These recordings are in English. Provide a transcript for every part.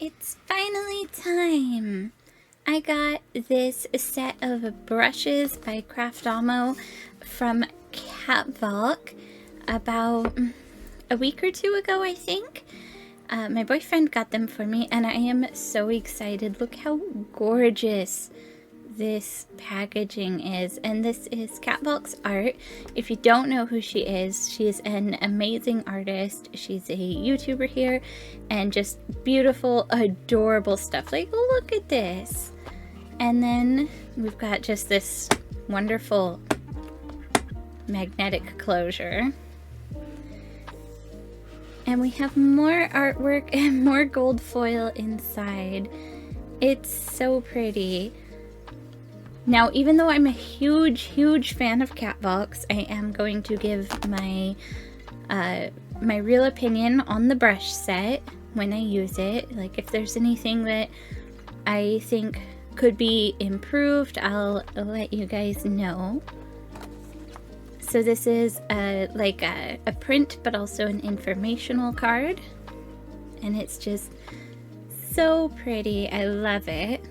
It's finally time! I got this set of brushes by Craftamo from Kattvalk about a week or two ago, I think. My boyfriend got them for me and I am so excited. Look how gorgeous this packaging is, and this is Kattvalk's art. If you don't know who she is an amazing artist. She's a YouTuber here, and just beautiful, adorable stuff. Like, look at this. And then we've got just this wonderful magnetic closure. And we have more artwork and more gold foil inside. It's so pretty. Now, even though I'm a huge fan of Kattvalk's, I am going to give my my real opinion on the brush set when I use it. Like, if there's anything that I think could be improved, I'll let you guys know. So this is like a print, but also an informational card, and it's just so pretty. I love it.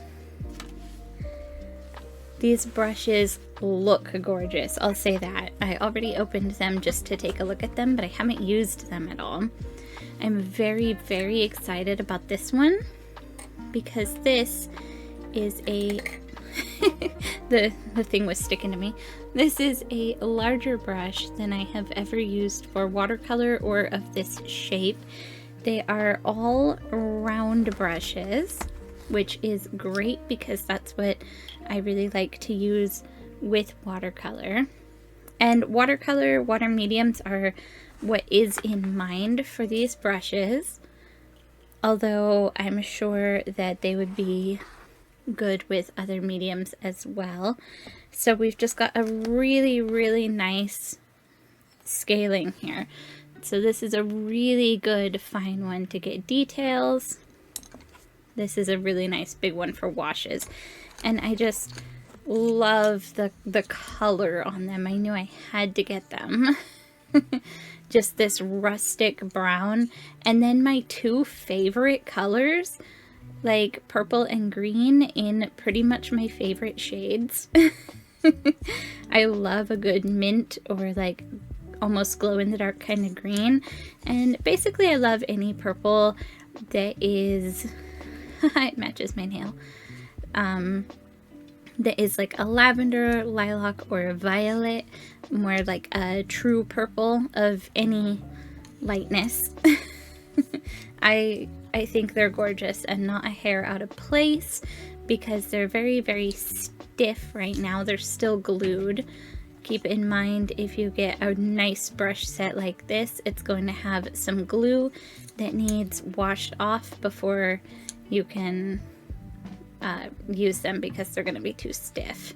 These brushes look gorgeous, I'll say that. I already opened them just to take a look at them, but I haven't used them at all. I'm very excited about this one because this is a... the thing was sticking to me. This is a larger brush than I have ever used for watercolor or of this shape. They are all round brushes, which is great because that's what I really like to use with watercolor. And water mediums are what is in mind for these brushes, although I'm sure that they would be good with other mediums as well. So we've just got a really nice scaling here. So this is a really good fine one to get details. This is a really nice big one for washes. And I just love the color on them. I knew I had to get them. Just this rustic brown. And then my two favorite colors, like purple and green, in pretty much my favorite shades. I love a good mint or like almost glow in the dark kind of green. And basically I love any purple that is... it matches my nail. That is like a lavender, lilac, or a violet, more like a true purple of any lightness. I think they're gorgeous and not a hair out of place because they're very stiff right now. They're still glued. Keep in mind, if you get a nice brush set like this, it's going to have some glue that needs washed off before you can use them because they're going to be too stiff.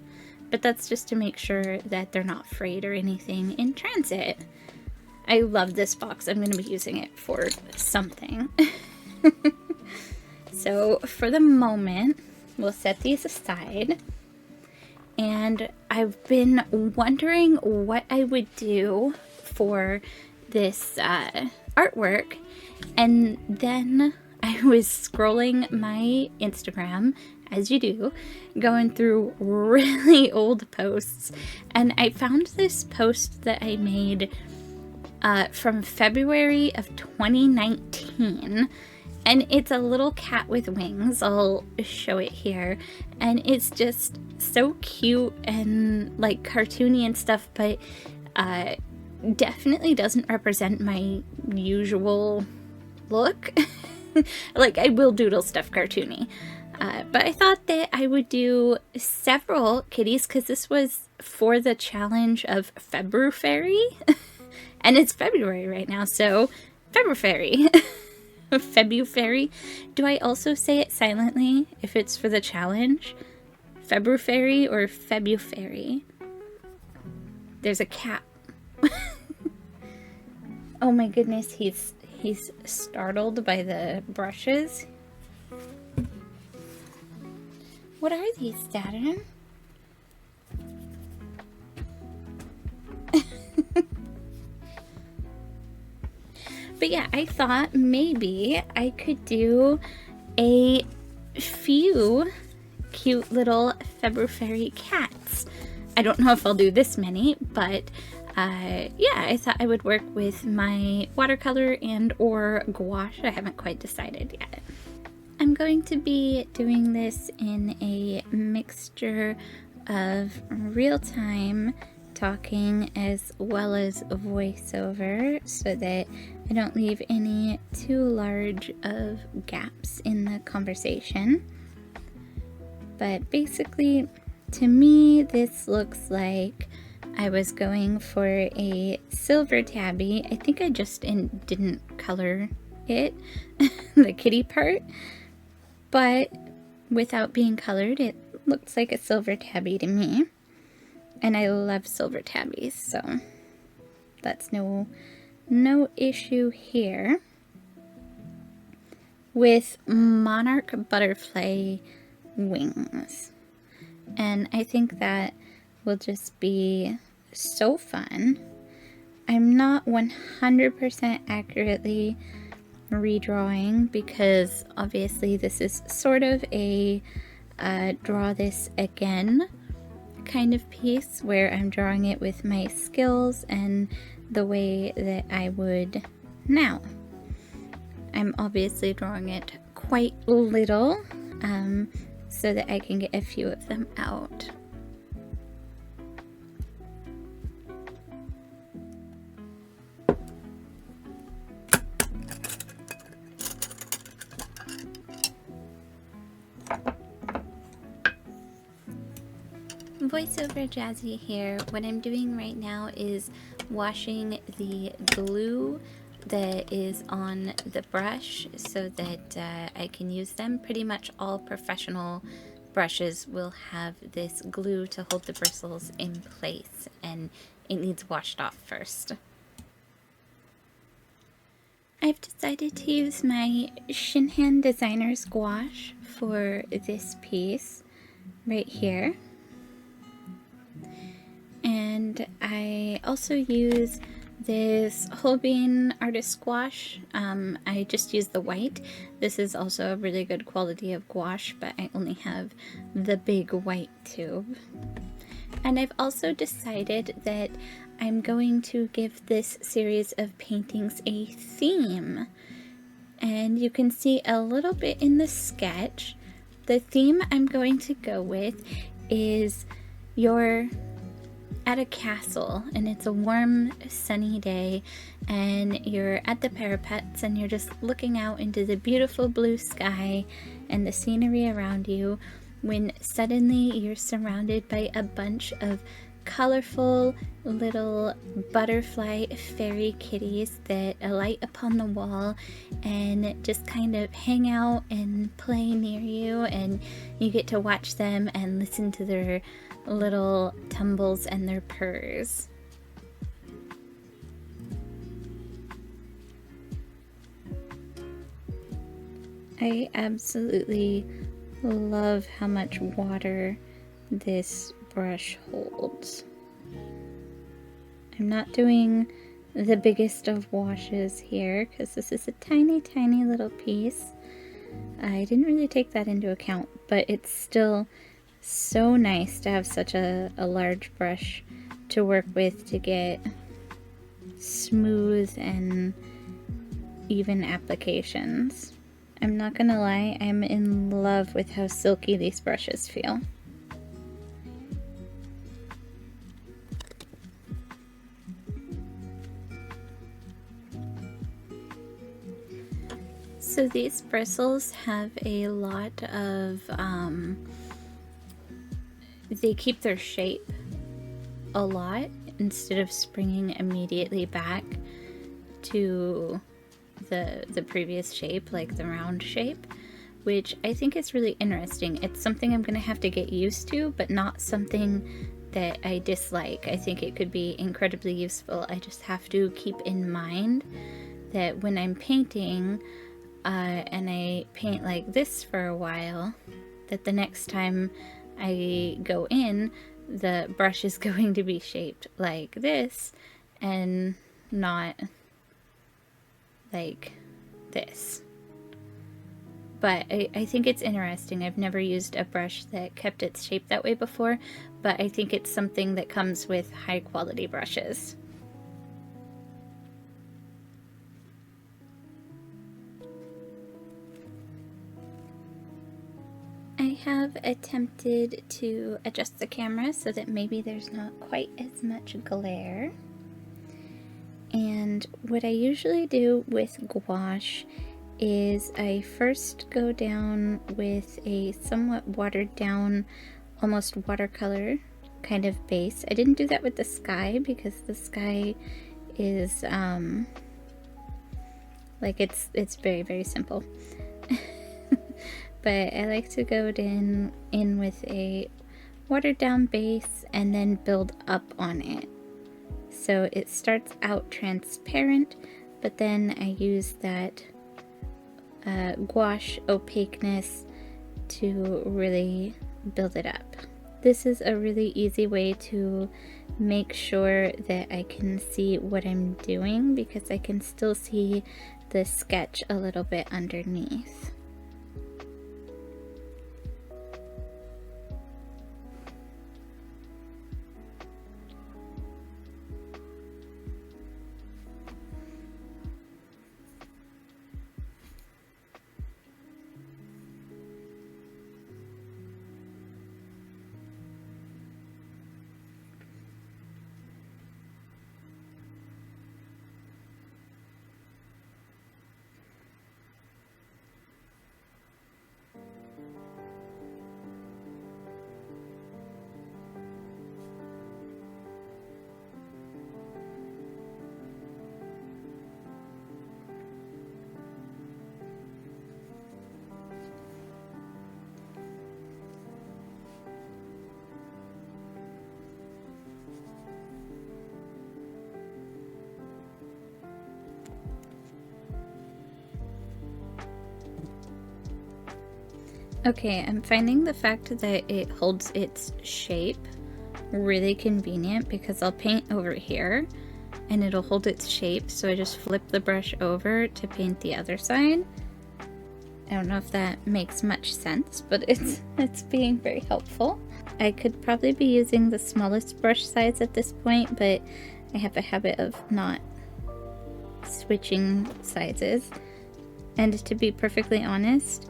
But that's just to make sure that they're not frayed or anything in transit. I love this box. I'm going to be using it for something. So for the moment, we'll set these aside. And I've been wondering what I would do for this artwork. And then I was scrolling my Instagram, as you do, going through really old posts, and I found this post that I made from February of 2019, and it's a little cat with wings. I'll show it here, and it's just so cute and like cartoony and stuff, but definitely doesn't represent my usual look. Like, I will doodle stuff cartoony. But I thought that I would do several kitties because this was for the challenge of February. And it's February right now, so February. February. Do I also say it silently if it's for the challenge? February or February? There's a cat. Oh my goodness, he's startled by the brushes. What are these, Saturn? But yeah, I thought maybe I could do a few cute little February cats. I don't know if I'll do this many, but yeah, I thought I would work with my watercolor and or gouache. I haven't quite decided yet. I'm going to be doing this in a mixture of real-time talking as well as voiceover so that I don't leave any too large of gaps in the conversation. But basically, to me, this looks like I was going for a silver tabby. I think I just didn't color it, the kitty part, but without being colored, it looks like a silver tabby to me. And I love silver tabbies, so that's no issue here. With monarch butterfly wings. And I think that will just be so fun. I'm not 100% accurately redrawing because obviously this is sort of a draw this again kind of piece where I'm drawing it with my skills and the way that I would now. I'm obviously drawing it quite little so that I can get a few of them out. Voiceover Jazzy here. What I'm doing right now is washing the glue that is on the brush so that I can use them. Pretty much all professional brushes will have this glue to hold the bristles in place, and it needs washed off first. I've decided to use my Shinhan Designer gouache for this piece right here. And I also use this Holbein Artist Gouache. I just use the white. This is also a really good quality of gouache, but I only have the big white tube. And I've also decided that I'm going to give this series of paintings a theme. And you can see a little bit in the sketch. The theme I'm going to go with is you're at a castle and it's a warm sunny day and you're at the parapets and you're just looking out into the beautiful blue sky and the scenery around you when suddenly you're surrounded by a bunch of colorful little butterfly fairy kitties that alight upon the wall and just kind of hang out and play near you, and you get to watch them and listen to their little tumbles and their purrs. I absolutely love how much water this brush holds. I'm not doing the biggest of washes here because this is a tiny little piece. I didn't really take that into account, but it's still so nice to have such a large brush to work with to get smooth and even applications. I'm not gonna lie, I'm in love with how silky these brushes feel. So these bristles have a lot of, they keep their shape a lot instead of springing immediately back to the previous shape, like the round shape, which I think is really interesting. It's something I'm gonna have to get used to, but not something that I dislike. I think it could be incredibly useful. I just have to keep in mind that when I'm painting and I paint like this for a while, that the next time I go in, the brush is going to be shaped like this and not like this. but I think it's interesting. I've never used a brush that kept its shape that way before, but I think it's something that comes with high quality brushes. I have attempted to adjust the camera so that maybe there's not quite as much glare. And what I usually do with gouache is I first go down with a somewhat watered down, almost watercolor kind of base. I didn't do that with the sky because the sky is like it's very, very simple. But I like to go in with a watered down base and then build up on it. So it starts out transparent, but then I use that gouache opaqueness to really build it up. This is a really easy way to make sure that I can see what I'm doing because I can still see the sketch a little bit underneath. Okay, I'm finding the fact that it holds its shape really convenient because I'll paint over here and it'll hold its shape, so I just flip the brush over to paint the other side. I don't know if that makes much sense, but it's being very helpful. I could probably be using the smallest brush size at this point, but I have a habit of not switching sizes. And to be perfectly honest,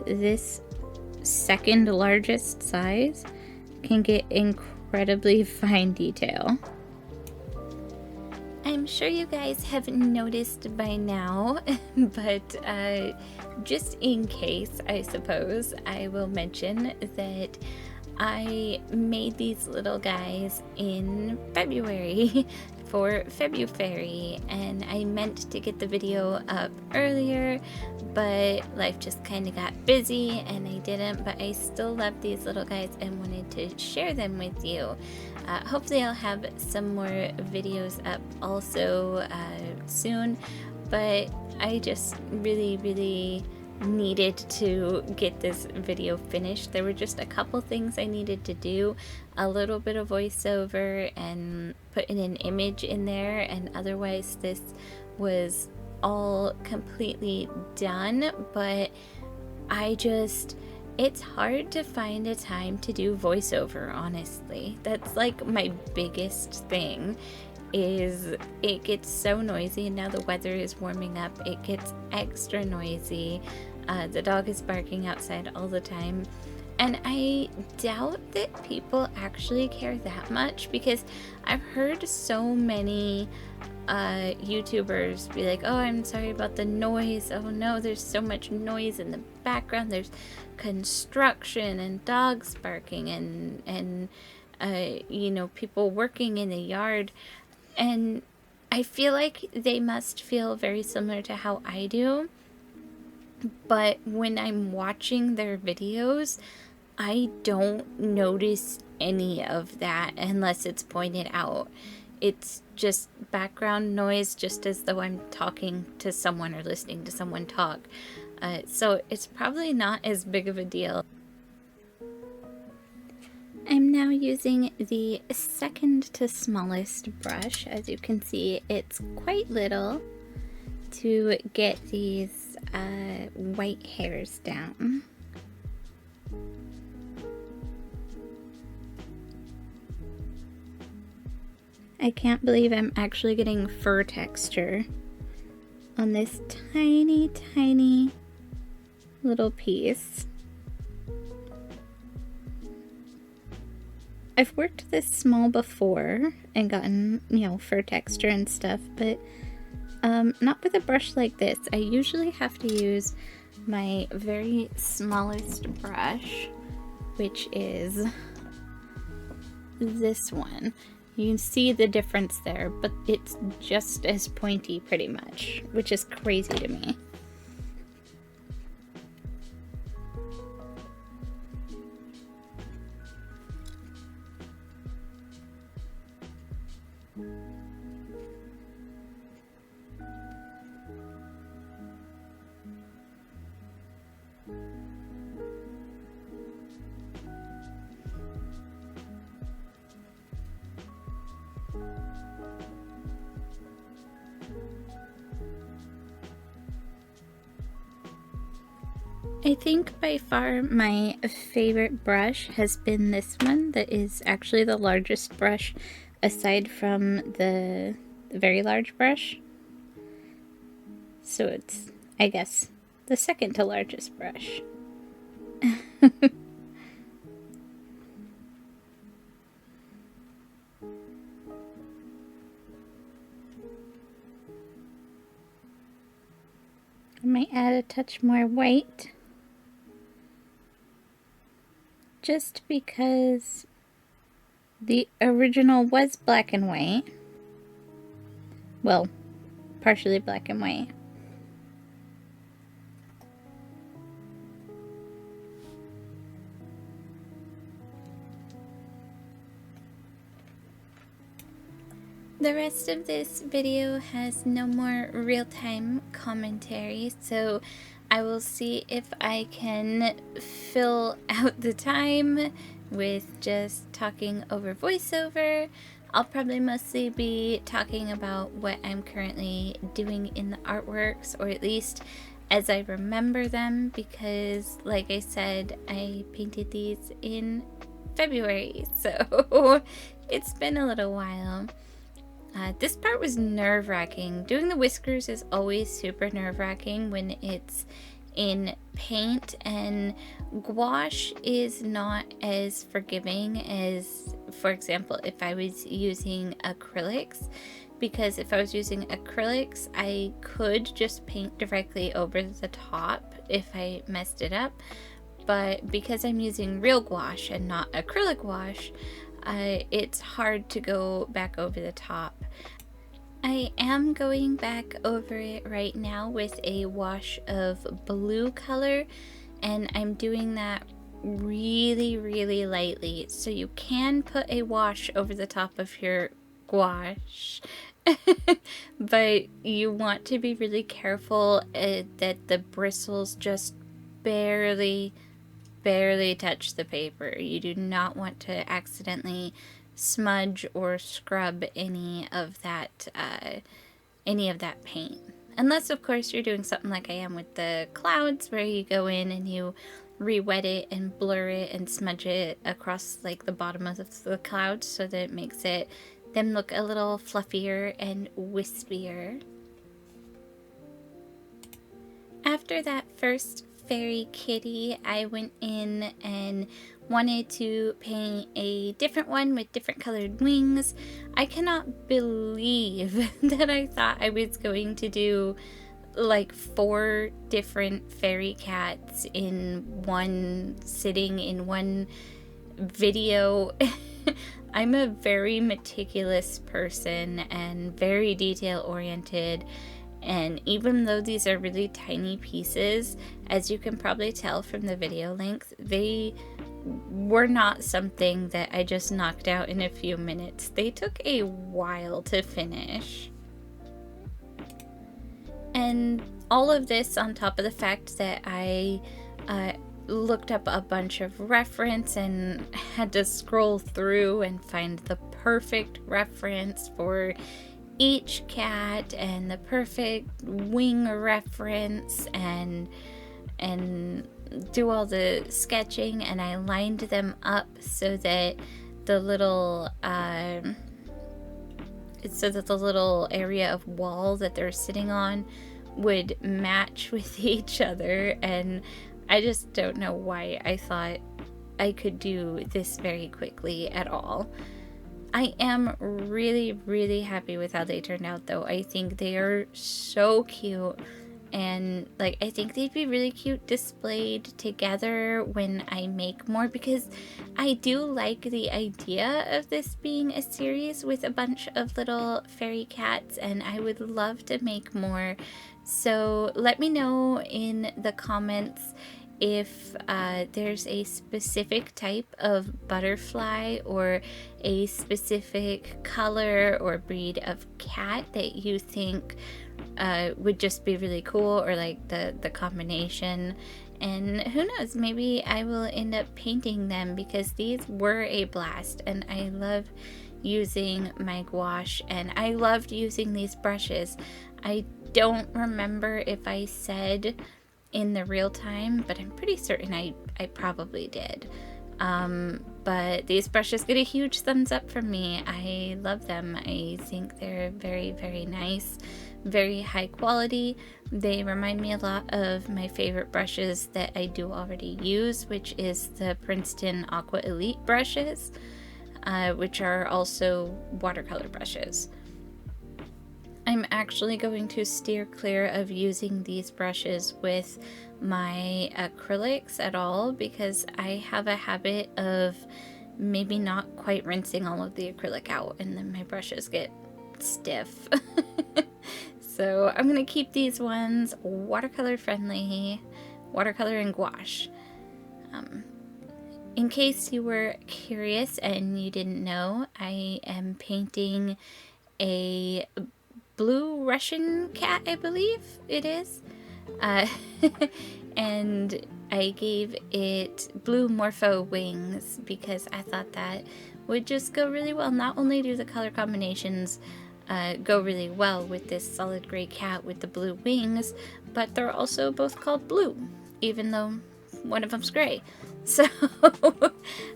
this second largest size can get incredibly fine detail. I'm sure you guys have noticed by now, but just in case, I suppose, I will mention that I made these little guys in February for February, and I meant to get the video up earlier, but life just kind of got busy and I didn't, but I still love these little guys and wanted to share them with you. Hopefully I'll have some more videos up also soon, but I just really needed to get this video finished. There were just a couple things I needed to do, a little bit of voiceover and putting an image in there, and otherwise this was all completely done. But it's hard to find a time to do voiceover, honestly. That's like my biggest thing, is it gets so noisy, and now the weather is warming up, it gets extra noisy. The dog is barking outside all the time, and I doubt that people actually care that much, because I've heard so many YouTubers be like, oh, I'm sorry about the noise, oh no, there's so much noise in the background, there's construction and dogs barking and you know, people working in the yard. And I feel like they must feel very similar to how I do. But when I'm watching their videos, I don't notice any of that unless it's pointed out. It's just background noise, just as though I'm talking to someone or listening to someone talk. So it's probably not as big of a deal. I'm now using the second to smallest brush. As you can see, it's quite little, to get these white hairs down. I can't believe I'm actually getting fur texture on this tiny, tiny little piece. I've worked this small before and gotten, you know, fur texture and stuff, but not with a brush like this. I usually have to use my very smallest brush, which is this one. You can see the difference there, but it's just as pointy pretty much, which is crazy to me. I think by far my favorite brush has been this one that is actually the largest brush aside from the very large brush. So it's, I guess, the second to largest brush. I might add a touch more white, just because the original was black and white. Well, partially black and white. The rest of this video has no more real-time commentary, so I will see if I can fill out the time with just talking over voiceover. I'll probably mostly be talking about what I'm currently doing in the artworks, or at least as I remember them, because like I said, I painted these in February, so it's been a little while. This part was nerve-wracking. Doing the whiskers is always super nerve-wracking when it's in paint, and gouache is not as forgiving as, for example, if I was using acrylics, because if I was using acrylics, I could just paint directly over the top if I messed it up, but because I'm using real gouache and not acrylic gouache, it's hard to go back over the top. I am going back over it right now with a wash of blue color, and I'm doing that really, really lightly. So you can put a wash over the top of your gouache, but you want to be really careful that the bristles just barely touch the paper. You do not want to accidentally smudge or scrub any of that paint, unless of course you're doing something like I am with the clouds, where you go in and you re-wet it and blur it and smudge it across like the bottom of the clouds so that it makes them look a little fluffier and wispier. After that first fairy kitty, I went in and wanted to paint a different one with different colored wings. I cannot believe that I thought I was going to do like 4 different fairy cats in one sitting in one video. I'm a very meticulous person and very detail oriented, and even though these are really tiny pieces, as you can probably tell from the video length, they were not something that I just knocked out in a few minutes. They took a while to finish. And all of this on top of the fact that I looked up a bunch of reference and had to scroll through and find the perfect reference for each cat and the perfect wing reference and do all the sketching, and I lined them up so that the little area of wall that they're sitting on would match with each other. And I just don't know why I thought I could do this very quickly at all. I am really, really happy with how they turned out, though. I think they are so cute, and like I think they'd be really cute displayed together when I make more, because I do like the idea of this being a series with a bunch of little fairy cats, and I would love to make more. So let me know in the comments if there's a specific type of butterfly or a specific color or breed of cat that you think would just be really cool, or like the combination. And who knows, maybe I will end up painting them, because these were a blast and I love using my gouache and I loved using these brushes. I don't remember if I said in the real time, but I'm pretty certain I probably did. But these brushes get a huge thumbs up from me. I love them. I think they're very, very nice, very high quality. They remind me a lot of my favorite brushes that I do already use, which is the Princeton Aqua Elite brushes, which are also watercolor brushes. I'm actually going to steer clear of using these brushes with my acrylics at all, because I have a habit of maybe not quite rinsing all of the acrylic out, and then my brushes get stiff. So I'm going to keep these ones watercolor friendly, watercolor and gouache. In case you were curious and you didn't know, I am painting a blue Russian cat, I believe it is. And I gave it blue morpho wings because I thought that would just go really well. Not only do the color combinations go really well with this solid gray cat with the blue wings, but they're also both called blue, even though one of them's gray. So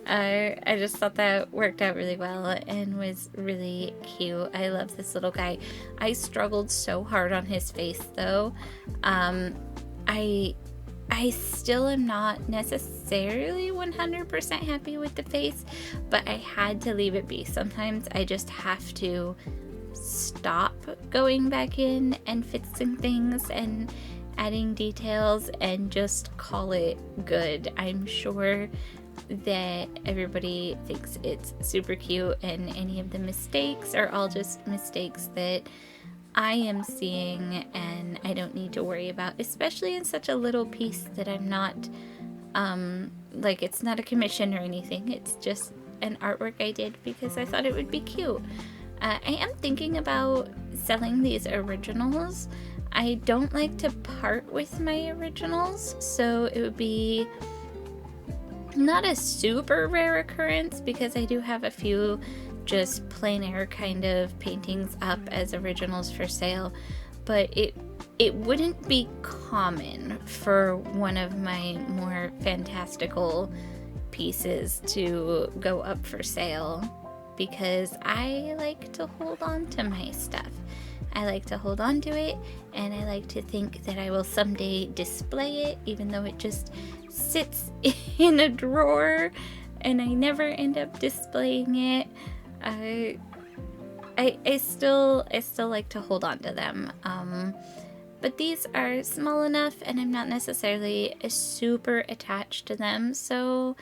I just thought that worked out really well and was really cute. I love this little guy. I struggled so hard on his face, though. I still am not necessarily 100% happy with the face, but I had to leave it be. Sometimes I just have to stop going back in and fixing things and adding details and just call it good. I'm sure that everybody thinks it's super cute, and any of the mistakes are all just mistakes that I am seeing and I don't need to worry about, especially in such a little piece that I'm not like, it's not a commission or anything. It's just an artwork I did because I thought it would be cute. I am thinking about selling these originals. I don't like to part with my originals, so it would be not a super rare occurrence, because I do have a few just plein air kind of paintings up as originals for sale, but it wouldn't be common for one of my more fantastical pieces to go up for sale, because I like to hold on to my stuff. I like to hold on to it, and I like to think that I will someday display it, even though it just sits in a drawer and I never end up displaying it. I still like to hold on to them. But these are small enough and I'm not necessarily super attached to them, so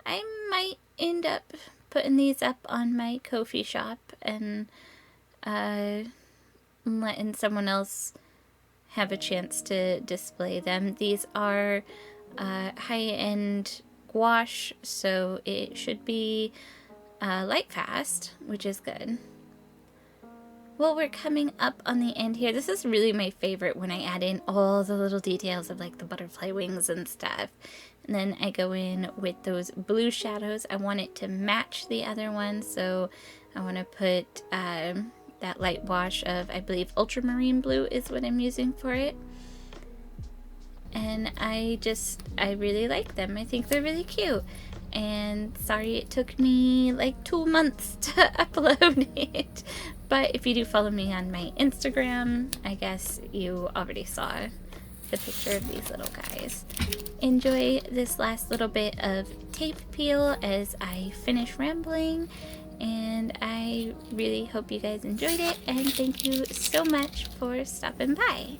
I might end up putting these up on my Ko-fi shop and letting someone else have a chance to display them. These are high-end gouache, so it should be light fast, which is good. Well, we're coming up on the end here. This is really my favorite, when I add in all the little details of like the butterfly wings and stuff. And then I go in with those blue shadows. I want it to match the other one, so I want to put that light wash of, I believe, ultramarine blue is what I'm using for it. And I really like them. I think they're really cute. And sorry it took me like 2 months to upload it. But if you do follow me on my Instagram, I guess you already saw the picture of these little guys. Enjoy this last little bit of tape peel as I finish rambling. And I really hope you guys enjoyed it. And thank you so much for stopping by.